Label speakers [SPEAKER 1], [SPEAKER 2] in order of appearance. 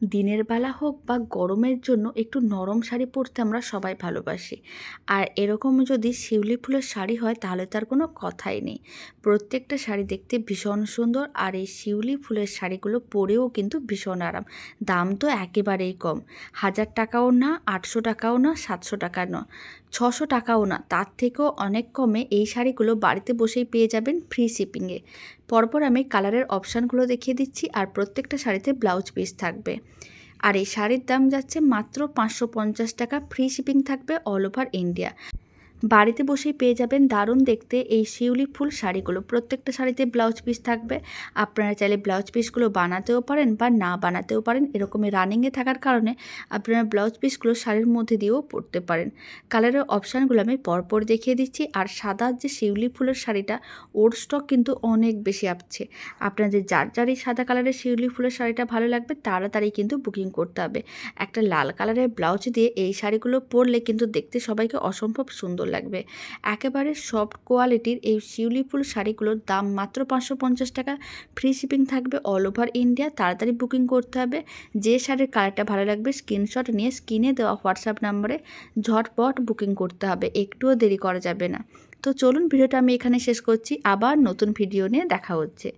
[SPEAKER 1] দিনের বেলা হোক বা গরমের জন্য একটু নরম শাড়ি পরতে আমরা সবাই ভালোবাসি। আর এরকম যদি শিউলি ফুলের শাড়ি হয় তাহলে তার কোনো কথাই নেই। প্রত্যেকটা শাড়ি দেখতে ভীষণ সুন্দর, আর এই শিউলি ফুলের শাড়িগুলো পরেও কিন্তু ভীষণ আরাম। দাম তো একেবারেই কম, 1000 টাকাও না, 800 টাকাও না, 700 টাকা না, 600 টাকাও না, তার থেকেও অনেক কমে এই শাড়িগুলো বাড়িতে বসেই পেয়ে যাবেন ফ্রি শিপিংয়ে। পরপর আমি কালারের অপশানগুলো দেখিয়ে দিচ্ছি, আর প্রত্যেকটা শাড়িতে ব্লাউজ পিস থাকবে। আর এই শাড়ির দাম যাচ্ছে মাত্র 550 টাকা, ফ্রি শিপিং থাকবে অল ওভার ইন্ডিয়া। বাড়িতে বসেই পেয়ে যাবেন দারুণ দেখতে এই শিউলি ফুল শাড়িগুলো। প্রত্যেকটা শাড়িতে ব্লাউজ পিস থাকবে। আপনারা চাইলে ব্লাউজ পিসগুলো বানাতেও পারেন বা না বানাতেও পারেন। এরকমই রানিংয়ে থাকার কারণে আপনারা ব্লাউজ পিসগুলো শাড়ির মধ্যে দিয়েও পরতে পারেন। কালারের অপশানগুলো আমি পরপর দেখিয়ে দিচ্ছি। আর সাদা যে শিউলি ফুলের শাড়িটা, ওর স্টক কিন্তু অনেক বেশি আসছে। আপনাদের যার এই সাদা কালারের শিউলি ফুলের শাড়িটা ভালো লাগবে তাড়াতাড়ি কিন্তু বুকিং করতে হবে। একটা লাল কালারের ব্লাউজ দিয়ে এই শাড়িগুলো পরলে কিন্তু দেখতে সবাইকে অসম্ভব সুন্দর লাগবে। একেবারে সফট কোয়ালিটির এই শিউলি ফুল শাড়িগুলোর দাম মাত্র 550 টাকা, ফ্রি শিপিং থাকবে অল ওভার ইন্ডিয়া। তাড়াতাড়ি বুকিং করতে হবে। যে শাড়ির কালারটা ভালো লাগবে স্ক্রিনশট নিয়ে স্ক্রিনে দেওয়া হোয়াটসঅ্যাপ নাম্বারে ঝটপট বুকিং করতে হবে, একটুও দেরি করা যাবে না। তো চলুন, ভিডিওটা আমি এখানে শেষ করছি। আবার নতুন ভিডিও নিয়ে দেখা হচ্ছে।